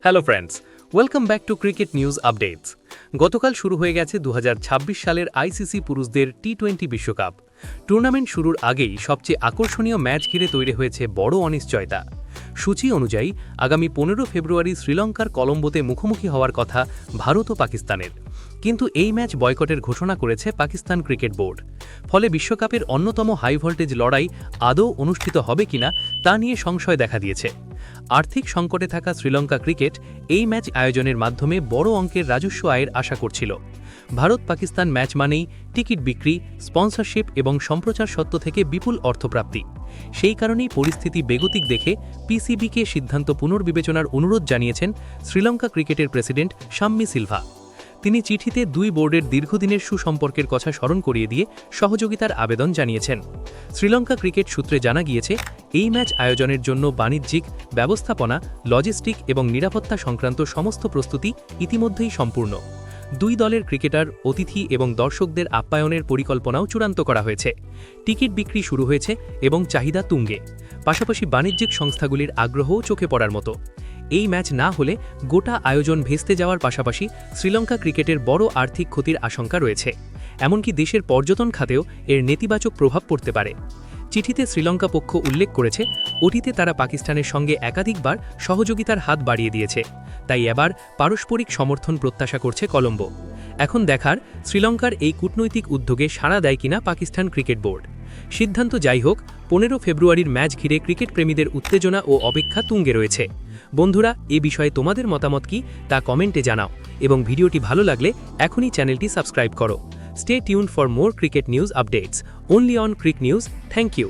Hello friends, welcome back to cricket news updates. গতকাল শুরু হয়ে গেছে 2026 সালের আইসিসি পুরুষদের টি-20 বিশ্বকাপ। টুর্নামেন্ট শুরুর আগেই সবচেয়ে আকর্ষণীয় ম্যাচ ঘিরে তৈরি হয়েছে বড় অনিশ্চয়তা। সূচি অনুযায়ী আগামী 15 ফেব্রুয়ারি শ্রীলঙ্কার কলম্বোতে মুখোমুখি হওয়ার কথা ভারত ও পাকিস্তানের, কিন্তু এই ম্যাচ বয়কটের ঘোষণা করেছে পাকিস্তান ক্রিকেট বোর্ড। ফলে বিশ্বকাপের অন্যতম হাই ভোল্টেজ লড়াই আদৌ অনুষ্ঠিত হবে কিনা তা নিয়ে সংশয় দেখা দিয়েছে। আর্থিক সংকটে থাকা শ্রীলঙ্কা ক্রিকেট এই ম্যাচ আয়োজনের মাধ্যমে বড় অঙ্কের রাজস্ব আয়ের আশা করছিল। ভারত পাকিস্তান ম্যাচ মানেই টিকিট বিক্রি, স্পন্সরশিপ এবং সম্প্রচার সত্ত্ব থেকে বিপুল অর্থপ্রাপ্তি। সেই কারণেই পরিস্থিতি বেগতিক দেখে পিসিবিকে সিদ্ধান্ত পুনর্বিবেচনার অনুরোধ জানিয়েছেন শ্রীলঙ্কা ক্রিকেটের প্রেসিডেন্ট শাম্মি সিলভা। তিনি চিঠিতে দুই বোর্ডের দীর্ঘদিনের সুসম্পর্কের কথা স্মরণ করিয়ে দিয়ে সহযোগিতার আবেদন জানিয়েছেন। শ্রীলঙ্কা ক্রিকেট সূত্রে জানা গিয়েছে, এই ম্যাচ আয়োজনের জন্য বাণিজ্যিক, ব্যবস্থাপনা, লজিস্টিক এবং নিরাপত্তা সংক্রান্ত সমস্ত প্রস্তুতি ইতিমধ্যেই সম্পূর্ণ। দুই দলের ক্রিকেটার, অতিথি এবং দর্শকদের আপ্যায়নের পরিকল্পনাও চূড়ান্ত করা হয়েছে। টিকিট বিক্রি শুরু হয়েছে এবং চাহিদা তুঙ্গে। পাশাপাশি বাণিজ্যিক সংস্থাগুলির আগ্রহও চোখে পড়ার মতো। এই ম্যাচ না হলে গোটা আয়োজন ভেস্তে যাওয়ার পাশাপাশি শ্রীলঙ্কা ক্রিকেটের বড় আর্থিক ক্ষতির আশঙ্কা রয়েছে। এমনকি দেশের পর্যটন খাতেও এর নেতিবাচক প্রভাব পড়তে পারে। চিঠিতে শ্রীলঙ্কা পক্ষ উল্লেখ করেছে, অতীতে তারা পাকিস্তানের সঙ্গে একাধিকবার সহযোগিতার হাত বাড়িয়ে দিয়েছে, তাই এবার পারস্পরিক সমর্থন প্রত্যাশা করছে কলম্বো। এখন দেখার শ্রীলঙ্কার এই কূটনৈতিক উদ্যোগে সাড়া দেয় কিনা পাকিস্তান ক্রিকেট বোর্ড। সিদ্ধান্ত যাই হোক, 15 ফেব্রুয়ারির ম্যাচ ঘিরে ক্রিকেট প্রেমীদের উত্তেজনা ও অপেক্ষা তুঙ্গে রয়েছে। বন্ধুরা, এ বিষয়ে তোমাদের মতামত কি তা কমেন্টে জানাও এবং ভিডিওটি ভালো লাগলে এখনই চ্যানেলটি সাবস্ক্রাইব করো। Stay tuned for more cricket news updates only on Crick News. Thank you.